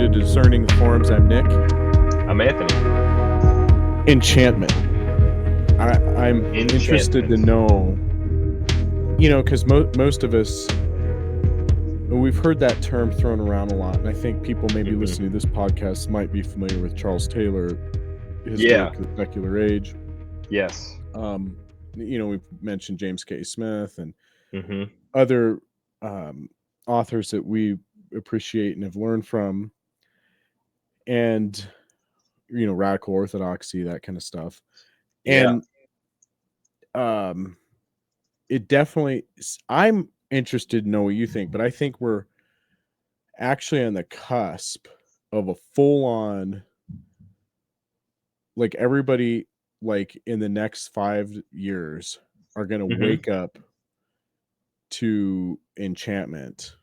to Discerning the Forums. I'm Nick. I'm Anthony. Enchantment. I'm interested to know, because most of us, we've heard that term thrown around a lot, and I think people maybe listening to this podcast might be familiar with Charles Taylor, his work, The Secular Age. Yes. We've mentioned James K. Smith and other authors that we appreciate and have learned from, and radical orthodoxy, that kind of stuff. And it definitely, I'm interested to know what you think, but I think we're actually on the cusp of a full-on, like, everybody, like, in the next 5 years are going to wake up to enchantment.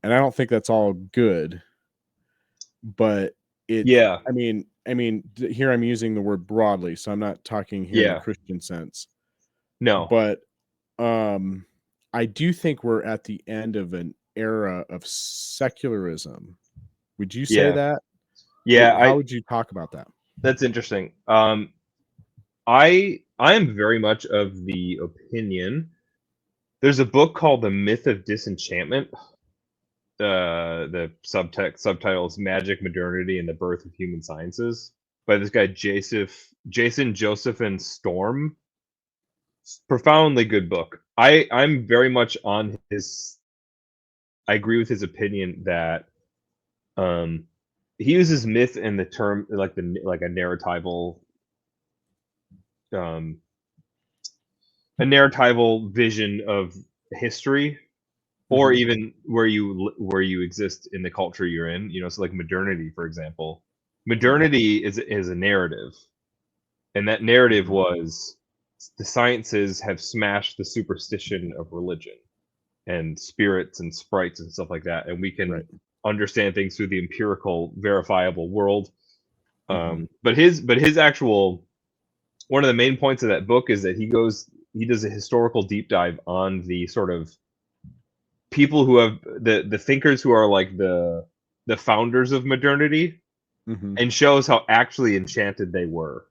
And I don't think that's all good, but I mean, here I'm using the word broadly, so I'm not talking here in a Christian sense. No. But I do think we're at the end of an era of secularism. Would you say that? Yeah. How would you talk about that? That's interesting. I am very much of the opinion. There's a book called The Myth of Disenchantment. The subtitle is Magic, Modernity, and the Birth of Human Sciences by this guy Jason Joseph and Storm. Profoundly good book. I'm very much on his. I agree with his opinion that he uses myth in the term like a narratival vision of history, or even where you exist in the culture you're in. So like modernity, for example. Modernity is a narrative, and that narrative was the sciences have smashed the superstition of religion and spirits and sprites and stuff like that, and we can understand things through the empirical, verifiable world. But his actual, one of the main points of that book is that he does a historical deep dive on the sort of people who have the thinkers who are like the founders of modernity, and shows how actually enchanted they were.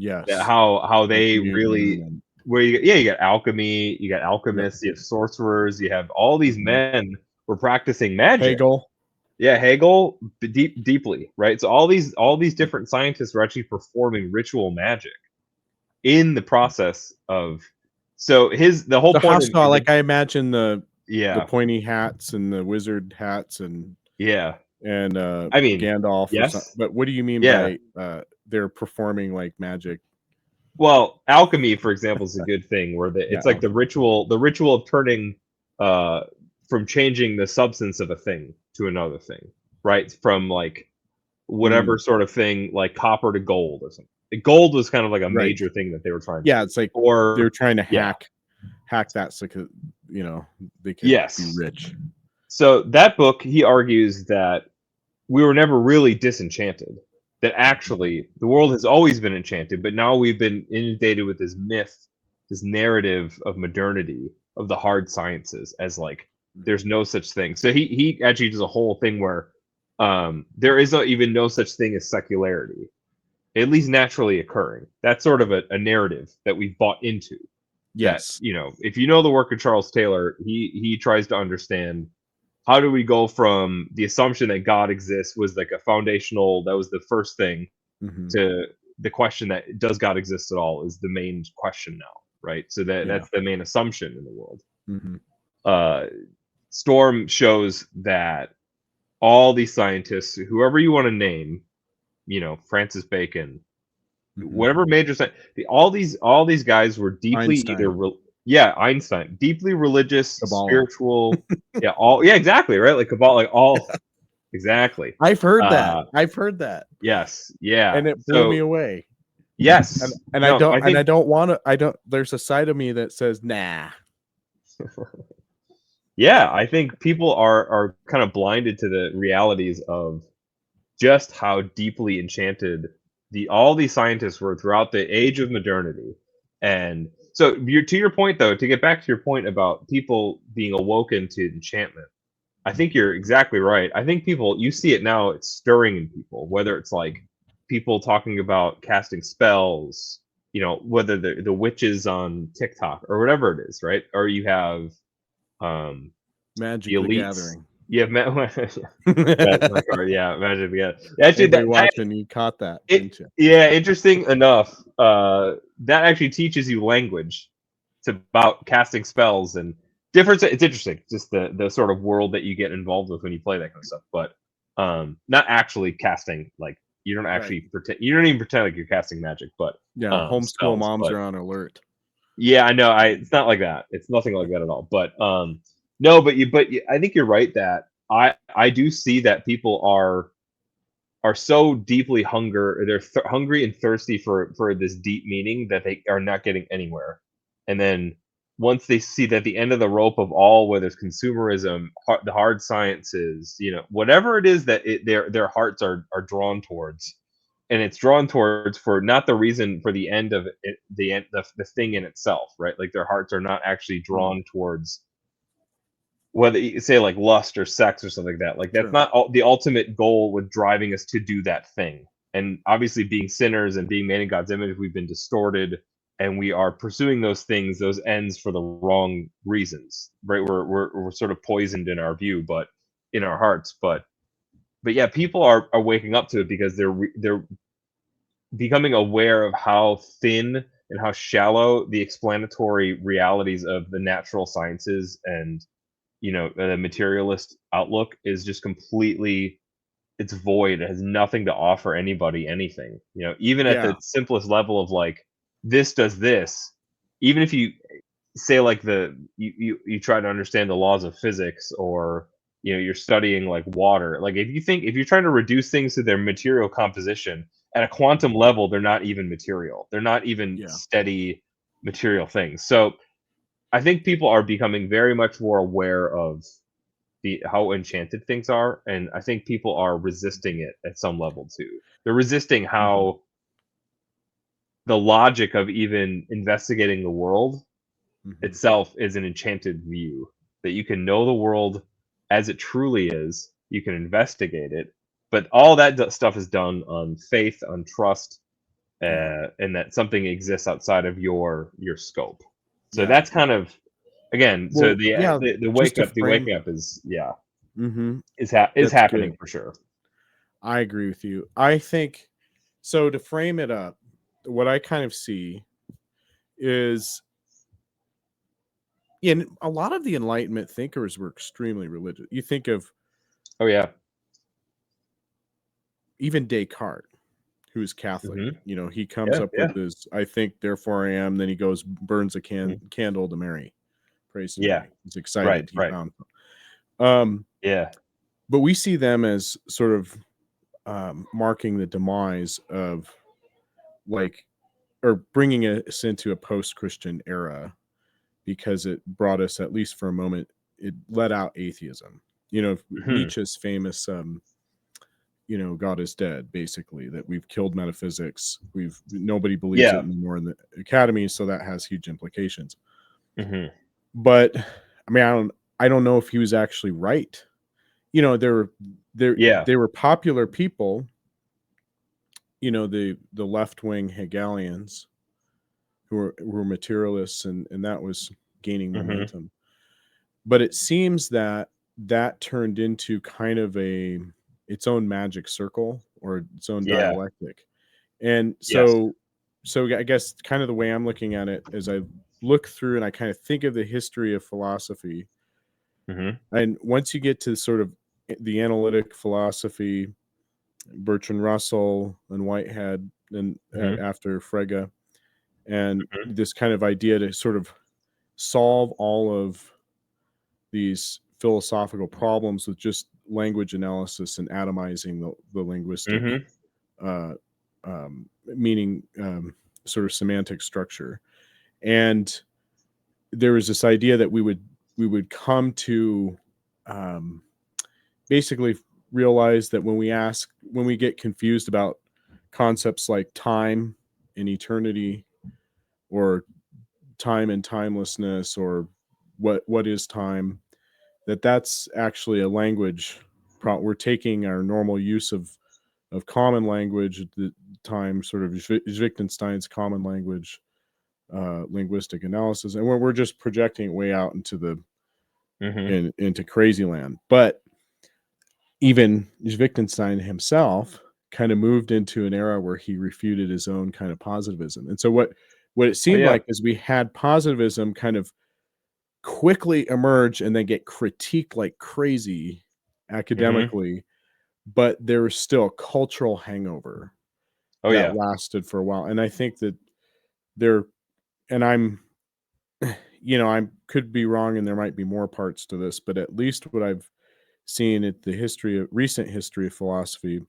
Yes. How they really, where you got alchemy, you got alchemists, you have sorcerers, you have all these men were practicing magic. Hegel, deeply, right? So all these different scientists were actually performing ritual magic in the process of. So the whole point. I imagine the pointy hats and the wizard hats and Gandalf. Yes. But what do you mean by they're performing like magic? Well, alchemy, for example, is a good thing where it's like the ritual of turning from changing the substance of a thing to another thing, right? From like whatever sort of thing, like copper to gold or something. Gold was kind of like a major thing that they were trying to it's like they're trying to hack that so they could be rich. So that book, he argues that we were never really disenchanted. That actually the world has always been enchanted, but now we've been inundated with this myth, this narrative of modernity, of the hard sciences, as like there's no such thing. So he actually does a whole thing where there is even no such thing as secularity, at least naturally occurring. That's sort of a narrative that we've bought into. Yes. That, if you know the work of Charles Taylor, he tries to understand how do we go from the assumption that God exists was like a foundational, that was the first thing, to the question that does God exist at all is the main question now, right? So that's the main assumption in the world. Storm shows that all these scientists, whoever you want to name, Francis Bacon, whatever major science, all these guys were deeply Einstein, deeply religious, Kabbalah. Spiritual, exactly, right? Like Kabbalah, like all, exactly. I've heard that. Yes, yeah, and it blew me away. Yes, I don't want to. There's a side of me that says, nah. Yeah, I think people are kind of blinded to the realities of just how deeply enchanted all these scientists were throughout the age of modernity. And so to your point, though, to get back to your point about people being awoken to enchantment, I think you're exactly right. I think you see it now, it's stirring in people, whether it's like people talking about casting spells, whether the witches on TikTok or whatever it is, right? Or you have the Magic the elites. Gathering. You have Magic the Gathering. Actually, Anybody watching, you caught that, didn't you? Yeah, interesting enough. That actually teaches you language. It's about casting spells and different. It's interesting, just the sort of world that you get involved with when you play that kind of stuff. But not actually casting. Like you don't actually pretend. You don't even pretend like you're casting magic. But homeschool spells, moms are on alert. Yeah, I know. It's not like that. It's nothing like that at all. But no, but I think you're right that I do see that people are so deeply hungry and thirsty for this deep meaning that they are not getting anywhere. And then once they see that the end of the rope of all, whether it's consumerism, the hard sciences, whatever it is that their hearts are drawn towards, and it's drawn towards for not the reason for the end of it, the thing in itself, right? Like their hearts are not actually drawn towards whether you say like lust or sex or something like that. Like that's not the ultimate goal with driving us to do that thing. And obviously being sinners and being made in God's image, we've been distorted and we are pursuing those things, those ends for the wrong reasons, right? We're sort of poisoned in our view, but in our hearts. But yeah, people are waking up to it because they're becoming aware of how thin and how shallow the explanatory realities of the natural sciences and the materialist outlook is just completely, it's void. It has nothing to offer anybody anything. Even at the simplest level of like, this does this, even if you say like you try to understand the laws of physics, or you're studying like water, like if you're trying to reduce things to their material composition at a quantum level, they're not even material. They're not even steady material things. So I think people are becoming very much more aware of how enchanted things are, and I think people are resisting it at some level too. They're resisting how the logic of even investigating the world itself is an enchanted view, that you can know the world as it truly is, you can investigate it, but all that stuff is done on faith, on trust, and that something exists outside of your scope. So that's kind of, again, so the waking up is is happening for sure. I agree with you. I think so. To frame it up, what I kind of see is, a lot of the Enlightenment thinkers were extremely religious. You think of, even Descartes, who's Catholic. He comes up with his, I think, therefore I am. Then he goes, burns a candle to Mary, prays to Mary. He's excited. He found. But we see them as sort of marking the demise of, like, or bringing us into a post-Christian era, because it brought us, at least for a moment, it let out atheism. Nietzsche's famous God is dead, basically, that we've killed metaphysics. Nobody believes it anymore in the academy, so that has huge implications. But I mean, I don't know if he was actually right. They were popular people, the left-wing Hegelians who were materialists, and that was gaining momentum. But it seems that turned into kind of its own magic circle, or its own dialectic. And so I guess kind of the way I'm looking at it, as I look through and I kind of think of the history of philosophy, and once you get to sort of the analytic philosophy, Bertrand Russell and Whitehead, and after Frege, and this kind of idea to sort of solve all of these philosophical problems with just language analysis and atomizing the linguistic meaning, sort of semantic structure. And there was this idea that we would come to basically realize that when we get confused about concepts like time and eternity, or time and timelessness, or what is time, that's actually a language. We're taking our normal use of common language at the time, sort of Wittgenstein's common language, linguistic analysis, and we're just projecting it way out into the into crazy land. But even Wittgenstein himself kind of moved into an era where he refuted his own kind of positivism. And so what it seemed like is we had positivism kind of quickly emerge and then get critiqued like crazy academically, but there was still a cultural hangover that lasted for a while. And I think that I'm I could be wrong and there might be more parts to this, but at least what I've seen at the recent history of philosophy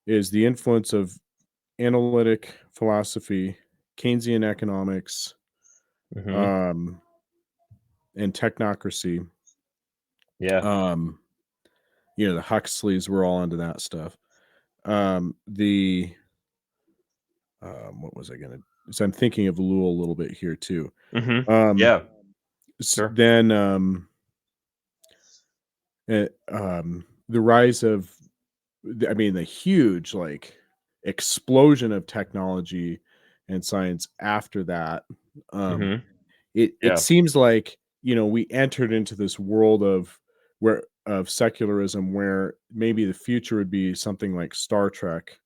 is the influence of analytic philosophy, Keynesian economics, and technocracy. Yeah. The Huxleys were all into that stuff. What was I gonna? So I'm thinking of Lowell a little bit here too. Yeah. Sure. Then the rise of, the huge like explosion of technology and science after that. It seems like we entered into this world of secularism where maybe the future would be something like Star Trek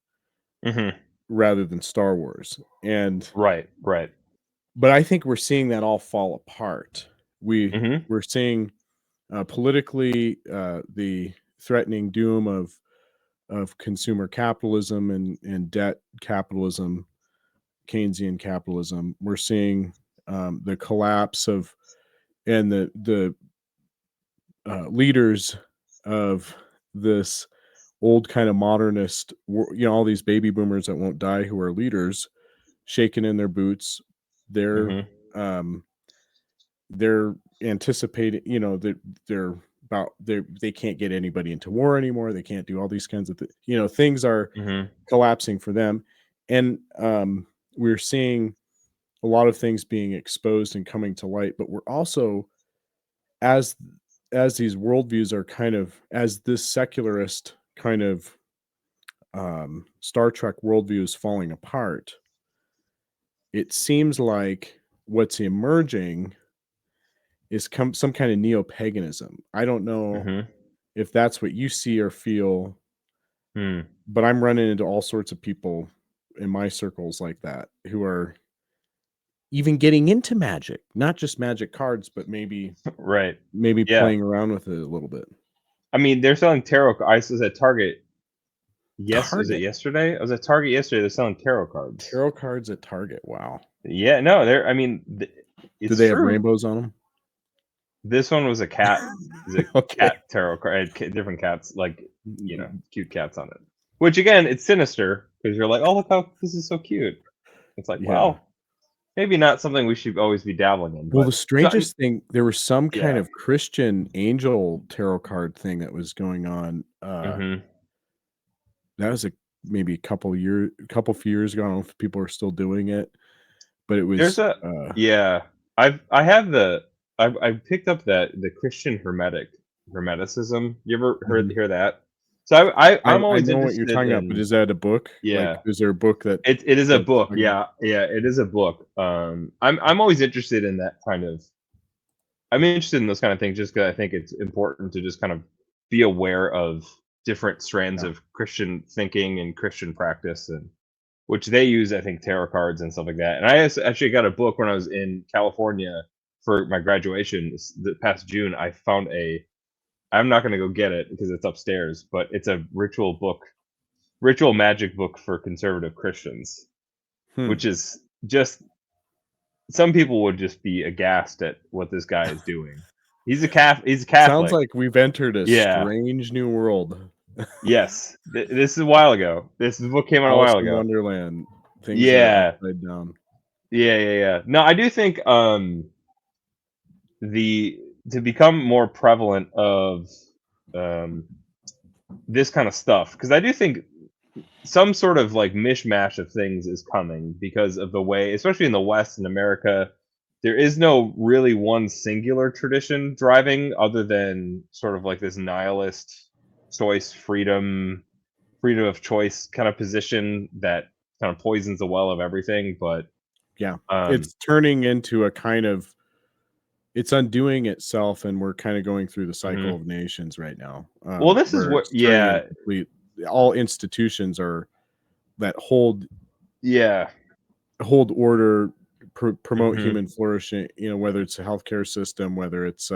rather than Star Wars. And right. But I think we're seeing that all fall apart. We're seeing politically the threatening doom of consumer capitalism and debt capitalism, Keynesian capitalism. We're seeing the collapse of and the leaders of this old kind of modernist, all these baby boomers that won't die who are leaders, shaking in their boots. They're anticipating, they're about they can't get anybody into war anymore. They can't do all these kinds of things are collapsing for them. And we're seeing a lot of things being exposed and coming to light, but we're also, as these worldviews are kind of, as this secularist kind of Star Trek worldview is falling apart, it seems like what's emerging is some kind of neo-paganism. I don't know if that's what you see or feel, but I'm running into all sorts of people in my circles like that who are even getting into magic, not just magic cards, but maybe playing around with it a little bit. I mean, they're selling tarot. I was at Target. Yes, was it yesterday? I was at Target yesterday. They're selling tarot cards. Tarot cards at Target. Wow. Yeah, no, they're. I mean, do they have rainbows on them? This one was a cat. Cat tarot card. Different cats, like cute cats on it. Which again, it's sinister because you're like, oh, look how this is so cute. It's like, well, maybe not something we should always be dabbling in. Well, the strangest thing, there was some kind of Christian angel tarot card thing that was going on. That was maybe a couple few years ago. I don't know if people are still doing it, but it was. I picked up the Christian hermeticism. You ever hear that? So I'm always I know interested what you're talking about, but is that a book? Yeah. Like, is there a book that it is a book? Yeah, it is a book. I'm always interested in that kind of. I'm interested in those kind of things just because I think it's important to just kind of be aware of different strands of Christian thinking and Christian practice, and which they use, I think, tarot cards and stuff like that. And I actually got a book when I was in California for my graduation the past June. I found I'm not going to go get it because it's upstairs, but it's a ritual magic book for conservative Christians, which is just, some people would just be aghast at what this guy is doing. He's a Catholic. Sounds like we've entered a strange new world. Yes, this is a while ago. This book came out a while ago. Wonderland. Things are upside down. Yeah. No, I do think to become more prevalent of this kind of stuff, because I do think some sort of like mishmash of things is coming because of the way, especially in the West, in America, there is no really one singular tradition driving, other than sort of like this nihilist choice, freedom of choice kind of position that kind of poisons the well of everything. But yeah, it's turning into a kind of, it's undoing itself, and we're kind of going through the cycle of nations right now. Well, this is what, all institutions are that hold order, promote human flourishing. You know, whether it's a healthcare system, whether it's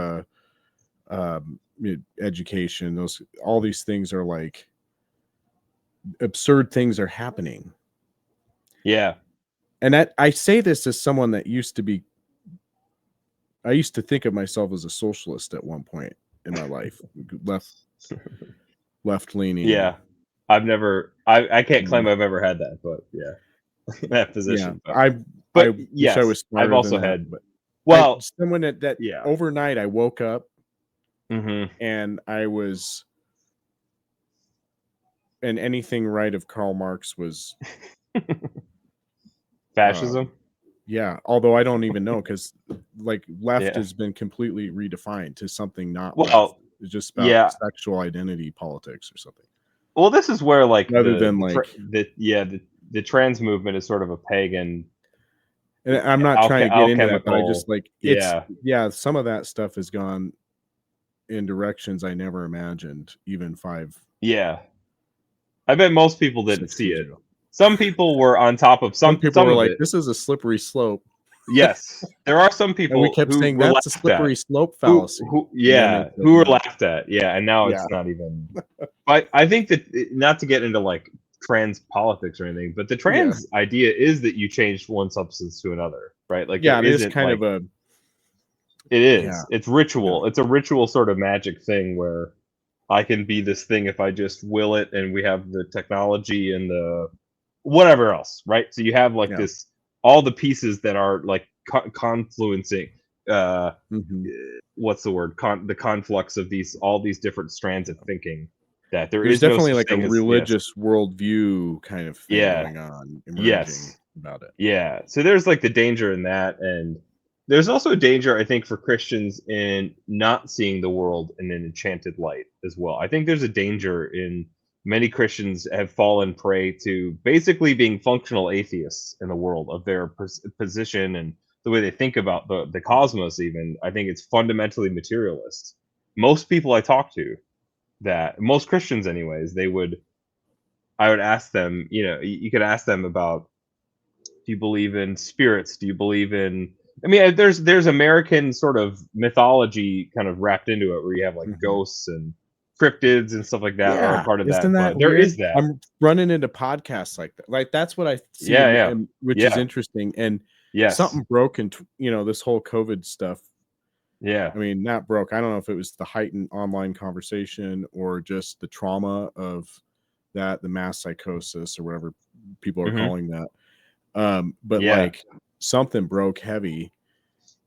education, all these things are like absurd things are happening. Yeah, and I say this as someone that I used to think of myself as a socialist at one point in my life, left leaning. Yeah, I've never. I can't claim I've ever had that, but yeah, that position. Yeah, I wish I was smarter. I've also than had. That, but someone that overnight I woke up and I was, and anything right of Karl Marx was fascism. Yeah, although I don't even know, because like left has been completely redefined to something not left. It's just about sexual identity politics or something. Well, this is where like the trans movement is sort of a pagan. And I'm not trying to get into that, but I just like some of that stuff has gone in directions I never imagined, even 5. Yeah, I bet most people didn't see it. Some people were on top of some people were like, this is a slippery slope. Yes, there are some people and we kept saying that's a slippery slope fallacy. Who were laughed at. Yeah, and now it's not even. I think that, not to get into like trans politics or anything, but the trans idea is that you change one substance to another, right? Like, it is kind of a. It is. Yeah. It's ritual. Yeah. It's a ritual sort of magic thing where I can be this thing if I just will it, and we have the technology and the whatever else, right? So you have like this, all the pieces that are like confluencing. What's the word? The conflux of all these different strands of thinking. That there's definitely like a religious worldview kind of thing going on, emerging about it. Yeah. So there's like the danger in that, and there's also a danger, I think, for Christians in not seeing the world in an enchanted light as well. I think there's a danger in many Christians have fallen prey to basically being functional atheists in the world of their position and the way they think about the cosmos. Even I think it's fundamentally materialist. Most people I talk to, most Christians anyways, I would ask them, you could ask them about, do you believe in spirits? Do you believe in, I mean, there's American sort of mythology kind of wrapped into it, where you have like ghosts and cryptids and stuff like that are a part of that. But there is that. I'm running into podcasts like that. Like, that's what I see, which is interesting. And something broke in, this whole COVID stuff. Yeah. I mean, not broke. I don't know if it was the heightened online conversation or just the trauma of that, the mass psychosis or whatever people are calling that. But like, something broke heavy.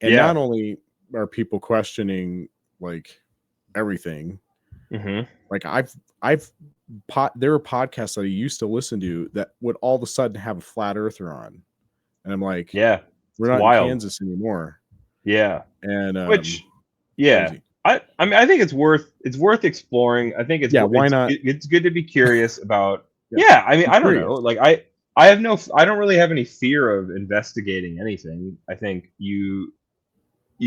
And not only are people questioning like everything, like there were podcasts that I used to listen to that would all of a sudden have a flat earther on, and I'm like, we're not in Kansas anymore. And which I mean, I think it's worth exploring. I think why not? It's good to be curious about. I mean, I don't know. Like, I don't really have any fear of investigating anything. I think you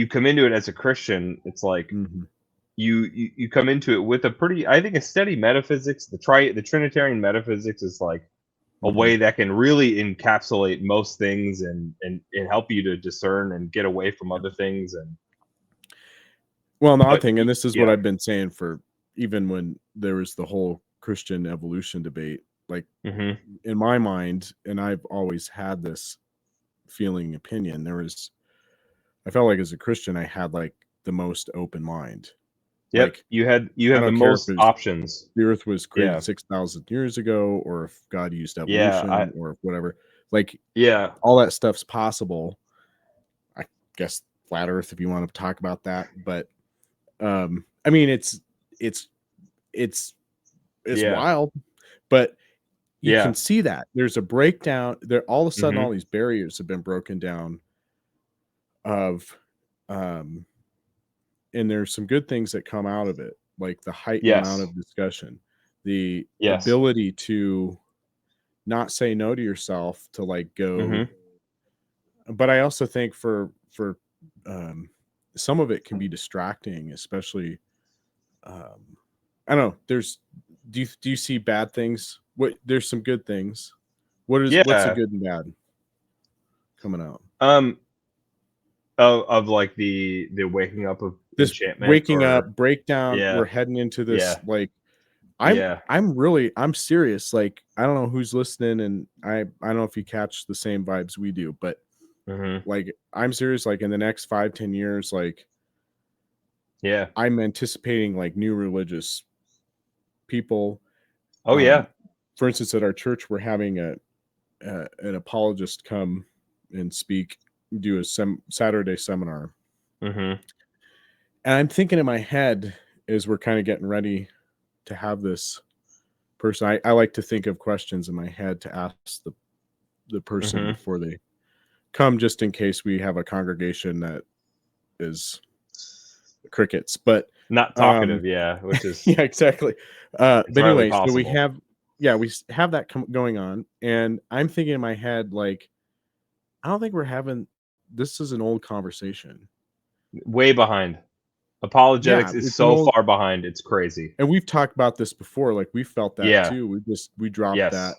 come into it as a Christian. It's like you come into it with a steady metaphysics. The Trinitarian metaphysics is like a way that can really encapsulate most things and help you to discern and get away from other things. And another thing, and this is what I've been saying for even when there was the whole Christian evolution debate, like in my mind, and I've always had this opinion, I felt like as a Christian, I had like the most open mind. Yep, like, you have the most options. The earth was created 6,000 years ago, or if God used evolution, or whatever. Like, all that stuff's possible. I guess flat earth, if you want to talk about that. But I mean, it's wild, but you can see that there's a breakdown there. All of a sudden, all these barriers have been broken down of and there's some good things that come out of it, like the heightened amount Yes. of discussion, the Yes. ability to not say no to yourself, to like go. But I also think for some of it can be distracting, especially I don't know. Do you see bad things? There's some good things. What's the Yeah. good and bad coming out? Of like the waking up of This enchantment, waking or up, breakdown. yeah, We're heading into this yeah, like yeah. I'm serious. Like, I don't know who's listening, and I don't know if you catch the same vibes we do, but like, I'm serious. Like, in the next 5-10 years, like, Yeah. I'm anticipating like new religious people. Oh yeah. For instance, at our church, we're having an apologist come and speak, do a Saturday seminar. And I'm thinking in my head, as we're kind of getting ready to have this person, I like to think of questions in my head to ask the person before they come, just in case we have a congregation that is crickets, but not talkative. Which is yeah, exactly. But anyway, so we possible. have that going on, and I'm thinking in my head, like, I don't think we're having, this is an old conversation. Way behind. Apologetics is It's an so old, far behind, it's crazy. and we've talked about this before. Like, we felt that Yeah. too. We dropped Yes. that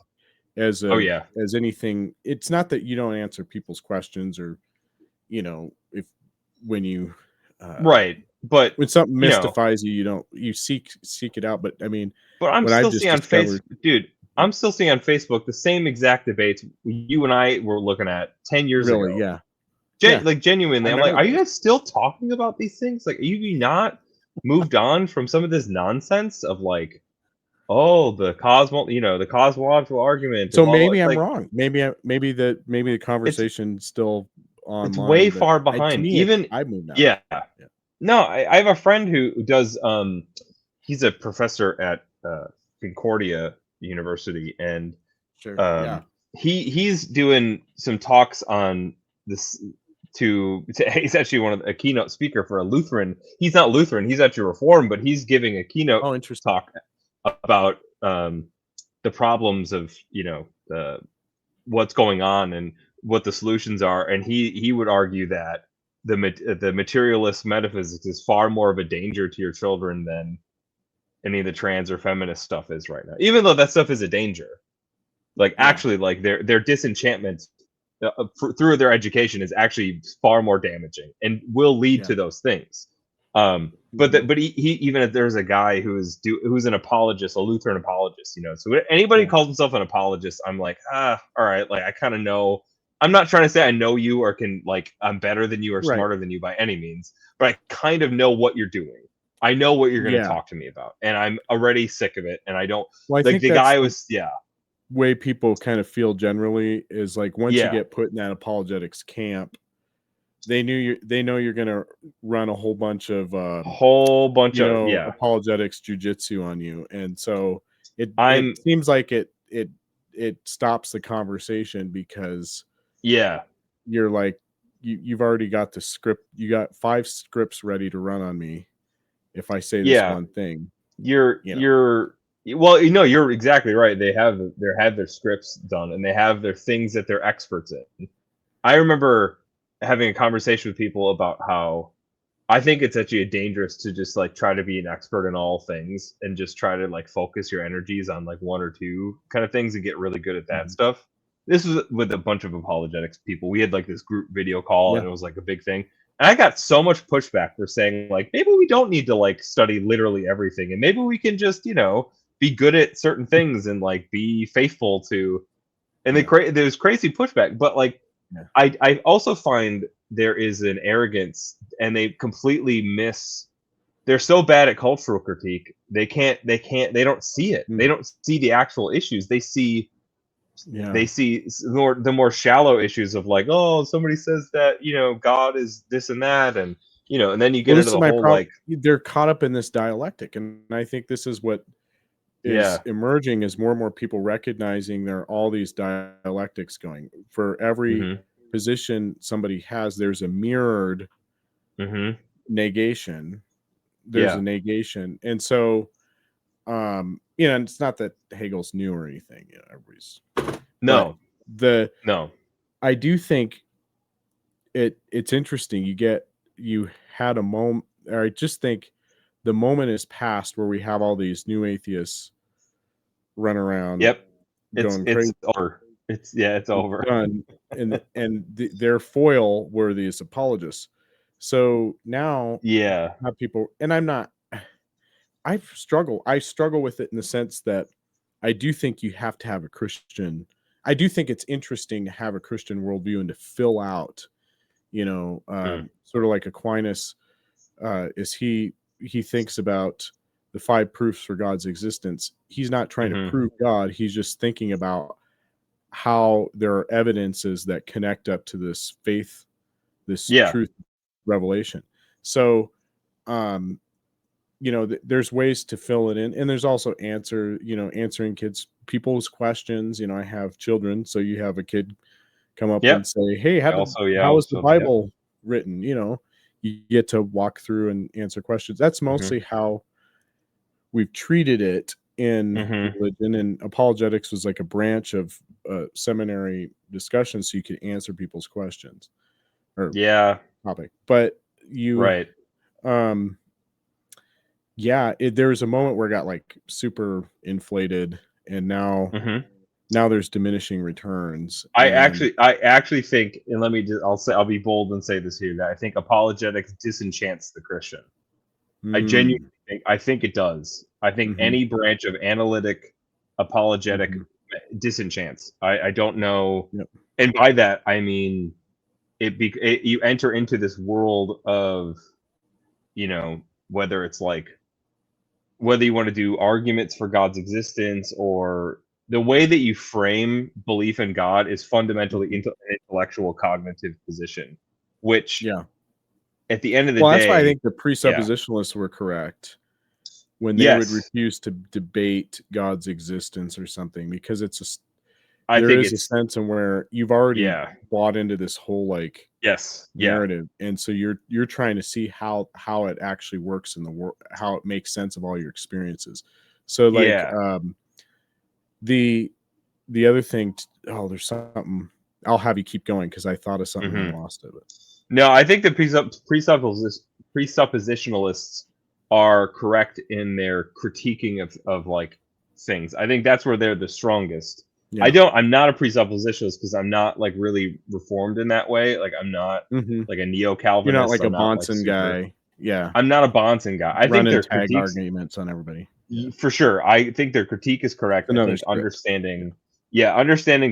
as Oh yeah. as anything. It's not that you don't answer people's questions, or if when you Right. But when something you know, mystifies you, you seek it out. But I mean, but I'm what I've still just seeing on Facebook, discovered, dude. I'm still seeing on Facebook the same exact debates you and I were looking at 10 years really, ago. yeah, Like, I genuinely, I'm like, remember are you those. guys still talking about these things? Like, are you not moved on from some of this nonsense of like, oh, the the cosmological argument and So blah blah. maybe I'm Like, wrong. Maybe the it's conversation's still way online, but far to behind. me, Even I moved on. yeah, Yeah, no, I have a friend who does. He's a professor at Concordia University, and sure. Yeah. um, he's doing some talks on this. He's actually a keynote speaker for a Lutheran. He's not Lutheran. He's actually Reformed, but he's giving a keynote Oh, interesting. talk about the problems of what's going on and what the solutions are. And he would argue that the materialist metaphysics is far more of a danger to your children than any of the trans or feminist stuff is right now. Even though that stuff is a danger, like Yeah. actually, like their disenchantment through their education is actually far more damaging and will lead to those things. But he even if there's a guy who's an apologist, a Lutheran apologist, so anybody who calls himself an apologist, I'm like, all right, like I kind of know. I'm not trying to say I know you or can like I'm better than you or Right. smarter than you by any means, but I kind of know what you're doing. I know what you're going to Yeah. talk to me about, and I'm already sick of it. And I don't Well, I like think the that's guy the was way people kind of feel generally, is like, once you yeah get put in that apologetics camp, they know you're gonna run a whole bunch of apologetics jujitsu on you, and so it I'm seems like it stops the conversation, because yeah you're like, you've already got the script, you got 5 scripts ready to run on me if I say this yeah one thing. you're well, you're exactly right. They have their scripts done and they have their things that they're experts in. I remember having a conversation with people about how I think it's actually dangerous to just like try to be an expert in all things and just try to like focus your energies on like one or two kind of things and get really good at that stuff. This was with a bunch of apologetics people. We had like this group video call and it was like a big thing. And I got so much pushback for saying like maybe we don't need to like study literally everything and maybe we can just, be good at certain things and like be faithful to and there's crazy pushback, but like I also find there is an arrogance and they completely miss they're so bad at cultural critique they don't see it, they don't see the actual issues, they see the more shallow issues of like, oh, somebody says that God is this and that, and and then you get Well, into this is the my whole problem. like They're caught up in this dialectic, and I think this is what is emerging, is more and more people recognizing there are all these dialectics going for every mhm, position somebody has, there's a mirrored negation. There's a negation. And so, you know, it's not that Hegel's new or anything, you know, everybody's I do think it's interesting. You had a moment, or I just think the moment is past where we have all these new atheists run around. Yep. Going it's crazy. over. It's over. Done. And their foil were these apologists. So now have people, and I struggle with it in the sense that I do think you have to have a Christian. I do think it's interesting to have a Christian worldview and to fill out, you know, sort of like Aquinas, is he thinks about the 5 proofs for God's existence. He's not trying to prove God. He's just thinking about how there are evidences that connect up to this faith, this truth revelation. So, you know, there's ways to fill it in, and there's also answering people's questions. You know, I have children, so you have a kid come up and say, "Hey, how is the Bible written?" You know, you get to walk through and answer questions. That's mostly how we've treated it in religion, and apologetics was like a branch of seminary discussion, so you could answer people's questions or topic. But there was a moment where it got like super inflated, and now there's diminishing returns. I actually think, and I'll be bold and say this here, that I think apologetics disenchants the Christian. I genuinely think it does. I think any branch of analytic apologetic disenchants. I don't know, and by that I mean you enter into this world of, you know, whether it's like whether you want to do arguments for God's existence, or the way that you frame belief in God is fundamentally into an intellectual cognitive position, which at the end of the day, that's why I think the presuppositionalists were correct when they would refuse to debate God's existence or something, because there is a sense in where you've already bought into this whole like narrative, and so you're trying to see how it actually works in the world, how it makes sense of all your experiences. So like the other thing, there's something. I'll have you keep going because I thought of something and I lost it. No, I think the presuppositionalists are correct in their critiquing of like things. I think that's where they're the strongest. I'm not a presuppositionalist because I'm not like really reformed in that way. Like I'm not like a neo-Calvinist. You're not like a Bonson guy. Yeah. I'm not a Bonson guy. I think their tag arguments on everybody. For sure. I think their critique is correct. I think understanding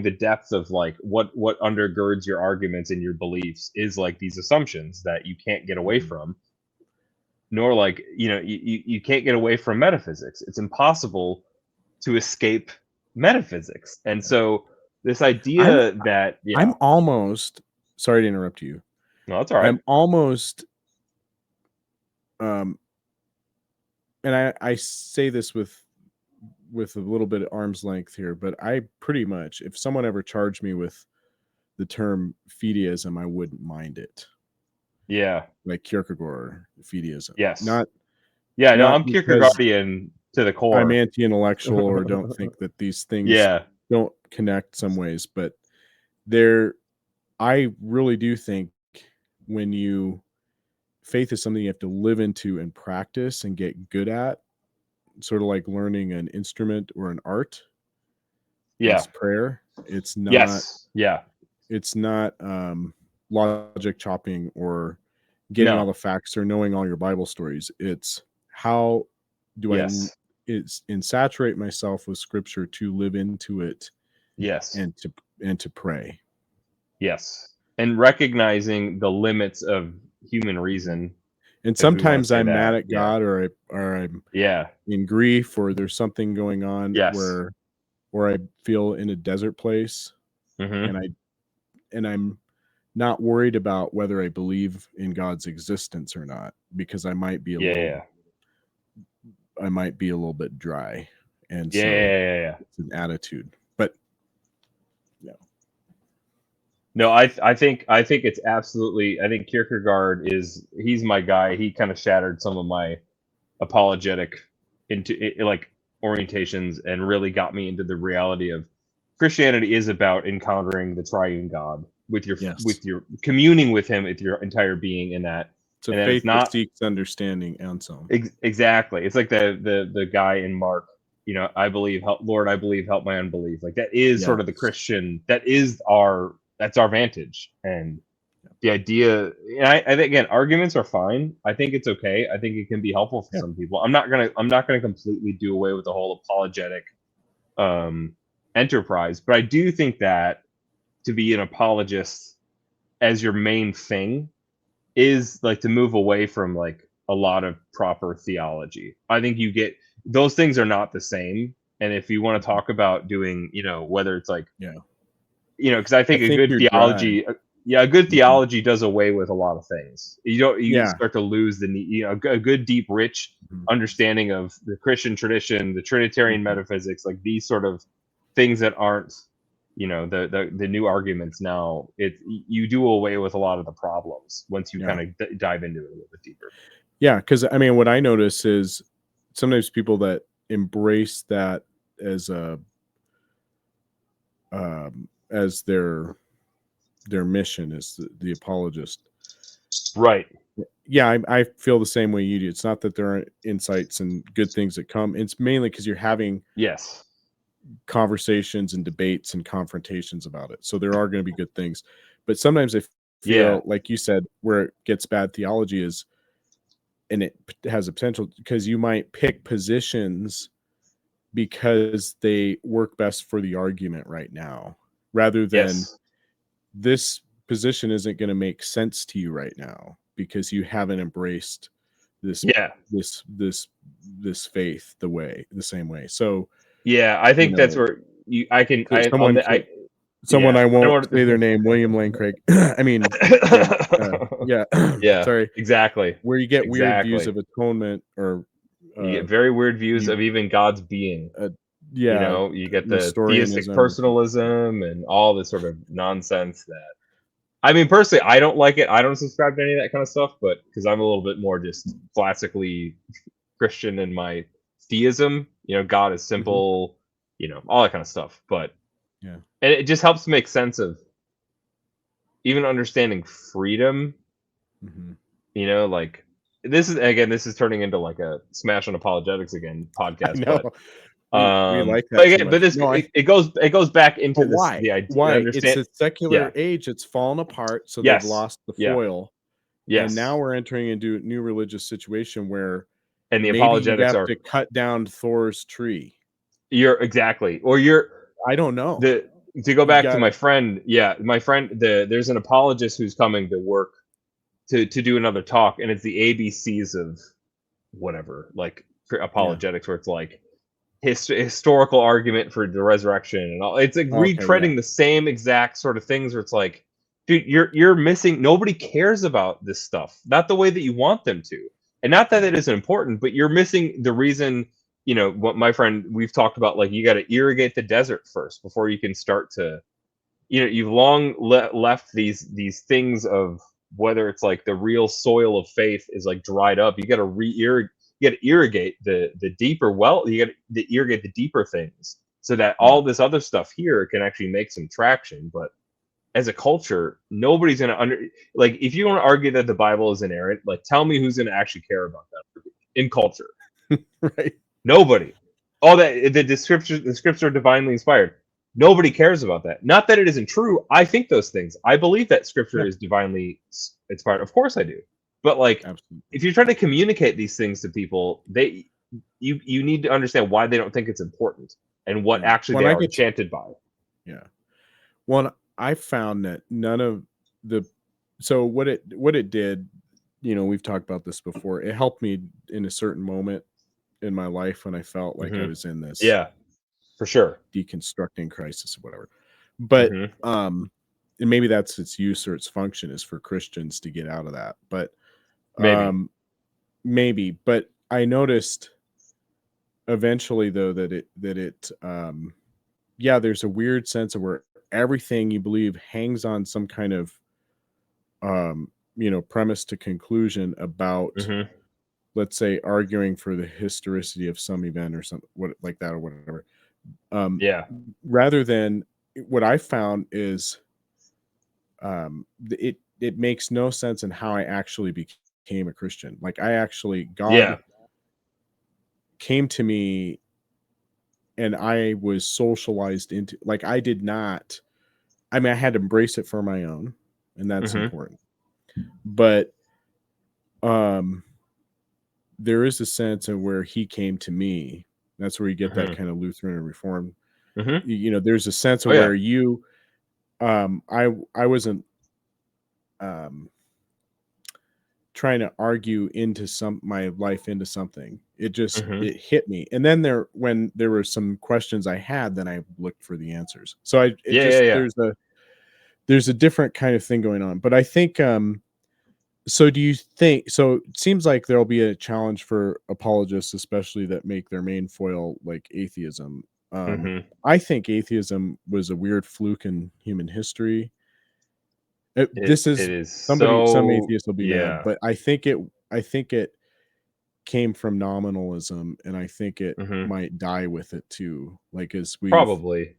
the depth of like what undergirds your arguments and your beliefs is like these assumptions that you can't get away from, nor like, you know, you can't get away from metaphysics. It's impossible to escape metaphysics. And so this idea I'm almost, sorry to interrupt you. No, that's all right. I'm almost, and I say this with a little bit of arm's length here, but I pretty much, if someone ever charged me with the term fideism, I wouldn't mind it. Yeah. Like Kierkegaard fideism. Yes. I'm Kierkegaardian to the core. I'm anti-intellectual or don't think that these things don't connect some ways, but I really do think faith is something you have to live into and practice and get good at, sort of like learning an instrument or an art. It's prayer. It's not it's not logic chopping or getting all the facts or knowing all your Bible stories. It's how do I saturate myself with scripture to live into it, and to pray, and recognizing the limits of human reason. And sometimes I'm mad at God, or I'm in grief, or there's something going on where I feel in a desert place, and I'm not worried about whether I believe in God's existence or not, because I might be a little bit dry, and so it's an attitude. But No, I think it's absolutely. I think Kierkegaard he's my guy. He kind of shattered some of my apologetic like orientations and really got me into the reality of Christianity is about encountering the triune God with Yes. your communing with him with your entire being in that, It's a and that it's faith that not seeks understanding, Anselm. exactly. It's like the guy in Mark, I believe, Lord, I believe, help my unbelief. Like that is Yes. sort of the Christian. That's our vantage. And the idea, and I think again, arguments are fine. I think it's okay. I think it can be helpful for Yeah. some people. I'm not gonna completely do away with the whole apologetic um, enterprise, but I do think that to be an apologist as your main thing is like to move away from like a lot of proper theology. I think you get those things are not the same. And if you want to talk about doing, whether it's like, Yeah. because I I think a think good you're dry. theology, a good Mhm. theology does away with a lot of things. You Yeah. start to lose the need, a good, deep, rich Mhm. understanding of the Christian tradition, the Trinitarian Mhm. metaphysics, like these sort of things that aren't, the new arguments now. You do away with a lot of the problems once you Yeah. kind of dive into it a little bit deeper. Yeah, because I mean, what I notice is sometimes people that embrace that as a as their mission as the apologist. Right. Yeah, I feel the same way you do. It's not that there aren't insights and good things that come. It's mainly because you're having Yes. conversations and debates and confrontations about it. So there are going to be good things. But sometimes I Yeah. feel, like you said, where it gets bad theology is, and it has a potential because you might pick positions because they work best for the argument right now, rather than Yes. this position isn't going to make sense to you right now because you haven't embraced this Yeah. this faith the same way. So, Yeah. I you think that's know, where I can, so someone can someone yeah. I I don't won't want say their name, William Lane Craig. I mean, Craig. to. Yeah, Yeah. sorry. Exactly. Where you get weird views Exactly. of atonement or You uh, get very weird views you of even God's being. uh, yeah, You get the theistic Nestorianism. personalism and all this sort of nonsense that, I mean, personally, I don't like it. I don't subscribe to any of that kind of stuff, but because I'm a little bit more just classically Christian in my theism, God is Mhm. simple, all that kind of stuff. But, Yeah. and it just helps make sense of even understanding freedom, Mhm. like this is turning into like a smash on apologetics again I podcast, know. We like but that too again, but much. this No, it goes back but into this why? the idea Why? It's understand. a secular Yeah. age. It's fallen apart, so they've Yes. lost the Yeah. foil, and now Yes. we're entering into a new religious situation where And the maybe you apologetics have are to cut down Thor's tree. you're exactly or you're I don't know. the to go You back to got my friend, my friend, there's an apologist who's coming to work to do another talk, and it's the ABCs of whatever, like yeah. apologetics, where it's like historical argument for the resurrection and all. It's like Okay, yeah. retreading the same exact sort of things where it's like, dude, you're missing. Nobody cares about this stuff, not the way that you want them to, and not that Yeah. it isn't important, but you're missing the reason. What my friend we've talked about, like you got to irrigate the desert first before you can start to, you've long left these things of whether it's like the real soil of faith is like dried up. You got to you got to irrigate the deeper well. You got to irrigate the deeper things so that Yeah. all this other stuff here can actually make some traction. But as a culture, nobody's gonna like if you want to argue that the Bible is inerrant, like tell me who's gonna actually care about that in culture. Right. Nobody. All that the scripts are divinely inspired. Nobody cares about that. Not that it isn't true. I think those things. I believe that scripture Yeah. is divinely inspired. Of course I do. But like Absolutely. if you're trying to communicate these things to people, you need to understand why they don't think it's important and what Yeah. actually When they I are get to, enchanted by. yeah. Well, I found that none of the so what it did, we've talked about this before. It helped me in a certain moment in my life when I felt like I Hmm. was in this Yeah, for sure. deconstructing crisis or whatever. But Hmm. and maybe that's its use or its function is for Christians to get out of that. But Maybe. um maybe, but I noticed eventually though that it yeah, there's a weird sense of where everything you believe hangs on some kind of premise to conclusion about, Mm-hmm. let's say, arguing for the historicity of some event or something like that or whatever. Yeah. Rather than, what I found is it makes no sense in how I actually became a Christian. Like, God came to me and I was socialized into, like, I had to embrace it for my own, and that's Mm-hmm. important. But there is a sense of where he came to me. That's where you get that kind of Lutheran and Reformed. Mm-hmm. There's a sense of where you, I wasn't trying to argue into my life into something. It just it hit me, and then when there were some questions I had, then I looked for the answers. So there's a different kind of thing going on. But I think so do you think so? It seems like there'll be a challenge for apologists, especially that make their main foil like atheism. I think atheism was a weird fluke in human history. This is It is some so, atheists will be mad, but I think it came from nominalism, and I think it might die with it too. Like, as probably.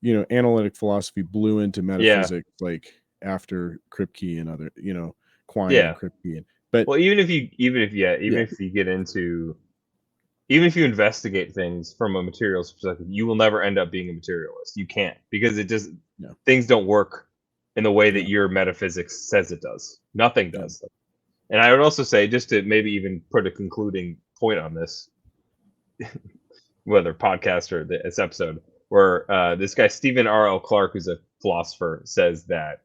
Analytic philosophy blew into metaphysics, like after Kripke and other, Quine and Kripke. But well, even if you get into, even if you investigate things from a materialist perspective, you will never end up being a materialist. You can't, because it just things don't work in the way that your metaphysics says it does. Nothing does. And I would also say, just to maybe even put a concluding point on this, whether podcast or this episode, where this guy Stephen R.L. Clark, who's a philosopher, says that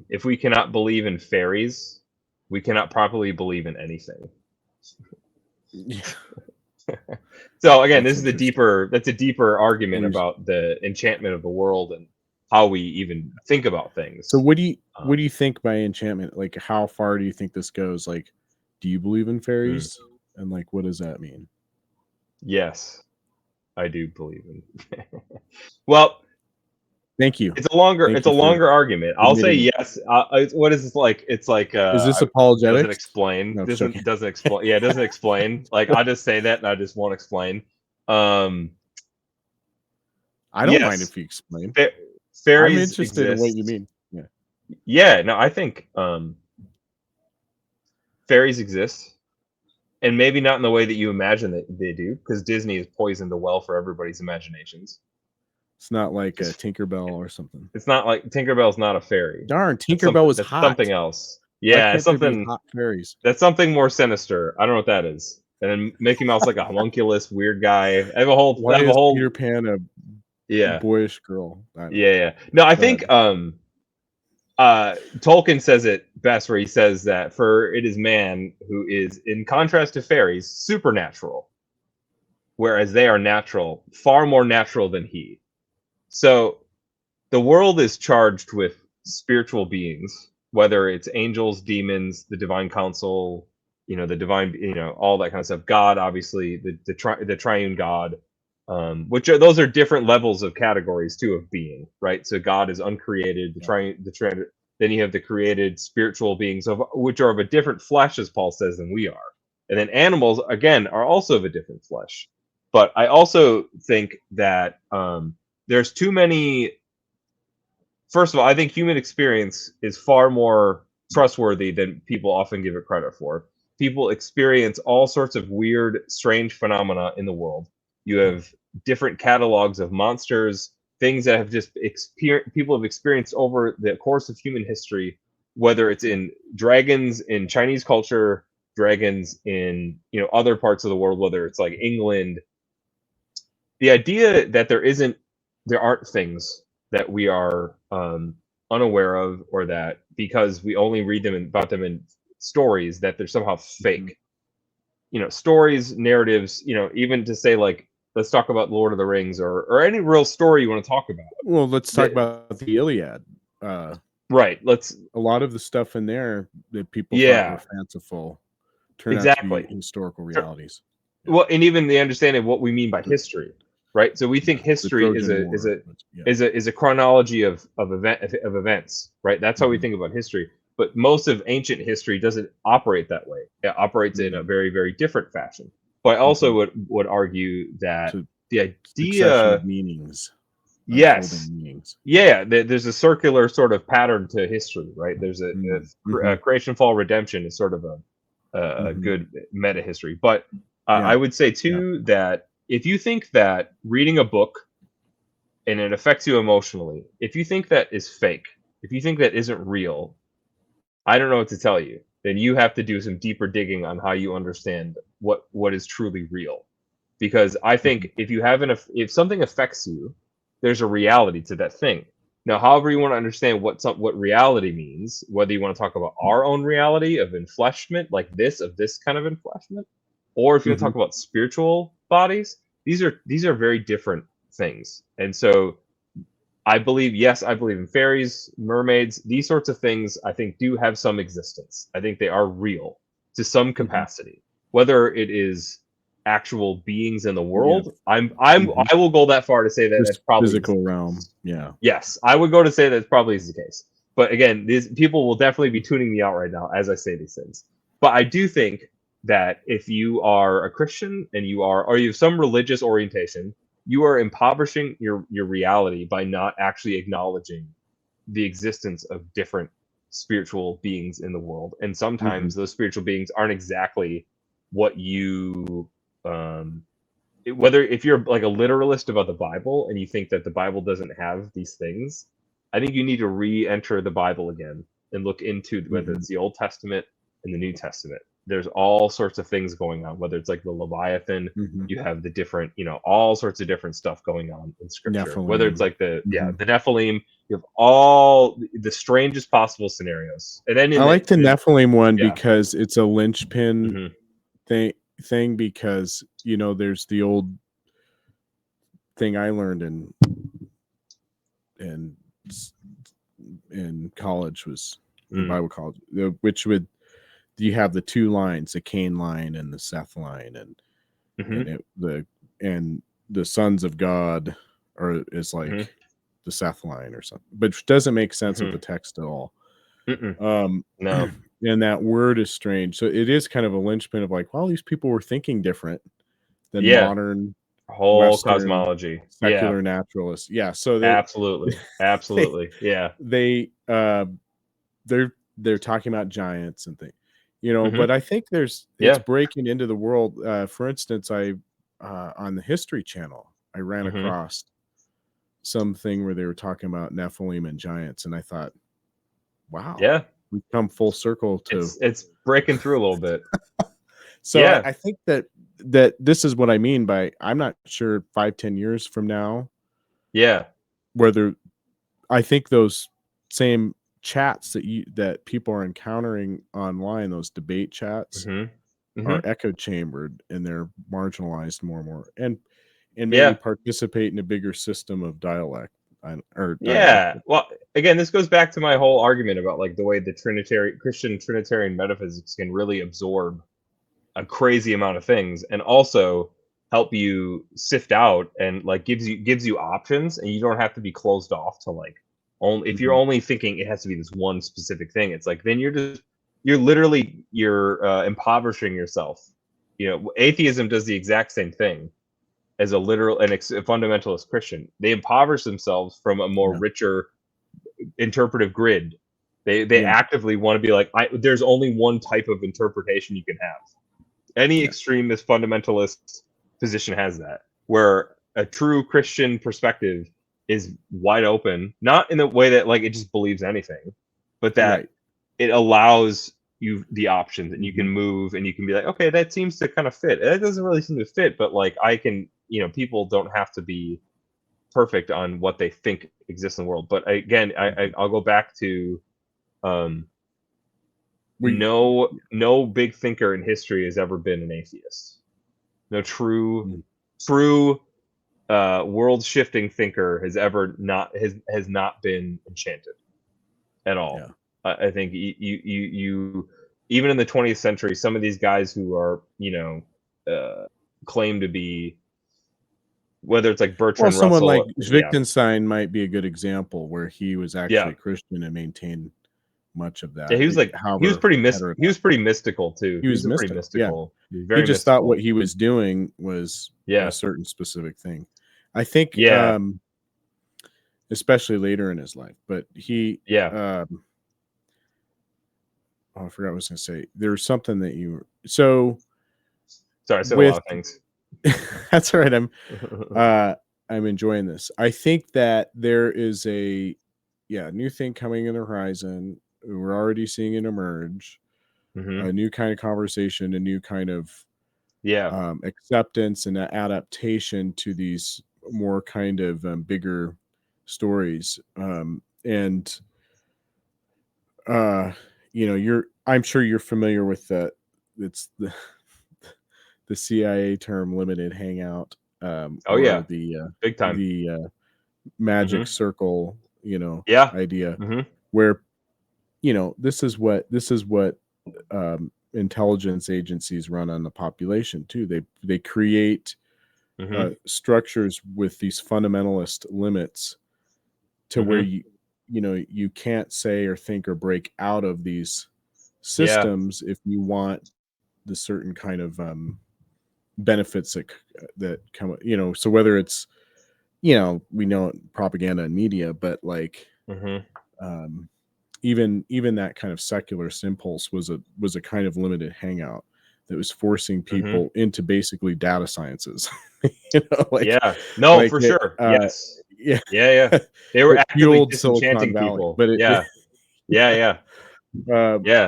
if we cannot believe in fairies, we cannot properly believe in anything. So again, that's a deeper argument about the enchantment of the world and how we even think about things. So what do you think by enchantment? Like, how far do you think this goes? Like, do you believe in fairies? And like, what does that mean? Yes, I do believe in. Well, thank you. It's a longer argument. I'll say yes. What is this like? It's like is this apologetics? Doesn't explain. No, doesn't explain. Yeah, it doesn't explain. Like, I'll just say that, and I just won't explain. I don't mind if you explain. Fairies I'm interested in what you mean. Yeah. Yeah. No, I think fairies exist, and maybe not in the way that you imagine that they do, because Disney has poisoned the well for everybody's imaginations. It's not like a Tinkerbell or something. It's not like Tinkerbell's not a fairy. Darn, Tinkerbell was hot. Something else. Yeah, something hot fairies. That's something more sinister. I don't know what that is. And then Mickey Mouse, like a homunculus weird guy. I have a whole Peter Pan a boyish girl. Yeah. No, I think Tolkien says it best, where he says that for it is man who is, in contrast to fairies, supernatural, whereas they are natural, far more natural than he. So the world is charged with spiritual beings, whether it's angels, demons, the divine council, the divine, all that kind of stuff. God, obviously, the triune God, those are different levels of categories too of being, right? So God is uncreated. Then you have the created spiritual beings, which are of a different flesh, as Paul says, than we are. And then animals, again, are also of a different flesh. But I also think that there's too many. First of all, I think human experience is far more trustworthy than people often give it credit for. People experience all sorts of weird, strange phenomena in the world. You have different catalogs of monsters, things that have just people have experienced over the course of human history, whether it's in dragons in Chinese culture, dragons in other parts of the world, whether it's like England. The idea that there aren't things that we are unaware of, or that because we only read about them in stories, that they're somehow fake. Stories, narratives, even to say, like, let's talk about Lord of the Rings or any real story you want to talk about. Well, let's talk about the Iliad. Right. A lot of the stuff in there that people thought were fanciful turned out to be historical realities. Well, and even the understanding of what we mean by history. right? So we think The history is Trojan a is War. a is a chronology of events, right? That's how we think about history. But most of ancient history doesn't operate that way. It operates in a very, very different fashion. But I also would argue that So the succession idea, of meanings, yes, unfolding meanings. yeah, there's a circular sort of pattern to history, right? There's a creation, fall, redemption is sort of a good meta history. But I would say too that if you think that reading a book and it affects you emotionally, if you think that is fake, if you think that isn't real, I don't know what to tell you. Then you have to do some deeper digging on how you understand what is truly real. Because I think if something affects you, there's a reality to that thing. Now, however you want to understand what reality means, whether you want to talk about our own reality of enfleshment, like this kind of enfleshment, or if you want to talk about spiritual bodies, these are very different things. And so I believe in fairies, mermaids, these sorts of things. I think do have some existence. I think they are real to some capacity. Whether it is actual beings in the world, I will go that far to say that This that's probably physical realm. Yeah. Yes, I would go to say that probably is the case. But again, these people will definitely be tuning me out right now as I say these things. But I do think that if you are a Christian and or you have some religious orientation, you are impoverishing your reality by not actually acknowledging the existence of different spiritual beings in the world. And sometimes those spiritual beings aren't exactly what you whether if you're like a literalist about the Bible and you think that the Bible doesn't have these things, I think you need to re-enter the Bible again and look into whether it's the Old Testament and the New Testament. There's all sorts of things going on, whether it's like the Leviathan, you have the different, all sorts of different stuff going on in scripture. Nephilim. Whether it's like the Nephilim, you have all the strangest possible scenarios. And then I like the Nephilim one because it's a linchpin thing because there's the old thing I learned in college was in Bible college, which would you have the two lines, the Cain line and the Seth line, and the sons of God is like the Seth line or something, which doesn't make sense with the text at all. No. And that word is strange. So it is kind of a linchpin of like, well, these people were thinking different than modern whole Western cosmology, secular naturalists. Yeah. So absolutely. They're talking about giants and things, but I think it's breaking into the world. For instance, on the History Channel, I ran across something where they were talking about Nephilim and giants, and I thought, wow, we've come full circle to it's breaking through a little bit. So I think that this is what I mean by I'm not sure 5-10 years from now. Whether I think those same chats that people are encountering online, those debate chats, are echo chambered and they're marginalized more and more, and maybe participate in a bigger system of dialect. Well, again, this goes back to my whole argument about like the way the Christian Trinitarian metaphysics can really absorb a crazy amount of things and also help you sift out and like gives you options, and you don't have to be closed off to like only if you're only thinking it has to be this one specific thing. It's like then you're literally impoverishing yourself. Atheism does the exact same thing as a literal and a fundamentalist Christian. They impoverish themselves from a more richer interpretive grid. They actively want to be like, there's only one type of interpretation you can have. Any extremist fundamentalist position has that, where a true Christian perspective is wide open, not in the way that like it just believes anything, but that it allows you the options and you can move and you can be like, okay, that seems to kind of fit. That doesn't really seem to fit, but like I can, people don't have to be perfect on what they think exists in the world. But again, I'll go back to no big thinker in history has ever been an atheist. No true world shifting thinker has not been enchanted at all. I think you even in the 20th century, some of these guys who are claim to be whether it's like Well, Bertrand someone like Russell. Wittgenstein might be a good example where he was actually Yeah. a Christian and maintained much of Yeah, that. he was like he was However, pretty heterodox. mystical too. He He was was a pretty mystical. Yeah. mystical. He was He very just thought what mystical. he was doing was Yeah. a certain specific thing. I think, Yeah. especially later in his life, but he, Yeah. I forgot what I was going to say. There's something that you, so Sorry, I said a with, lot of things. that's all right. I'm enjoying this. I think that there is a new thing coming in the horizon. We're already seeing it emerge. A new kind of conversation, a new kind of acceptance and adaptation to these more kind of bigger stories. And I'm sure you're familiar with that. It's the CIA term limited hangout. Or the big time. The magic circle, idea where, this is what intelligence agencies run on the population too. They create structures with these fundamentalist limits to where you can't say or think or break out of these systems if you want the certain kind of benefits that come, so whether it's, we know propaganda and media, but like even that kind of secularist impulse was a kind of limited hangout that was forcing people into basically data sciences. For sure. Yes. Yeah. They were actively disenchanting people. But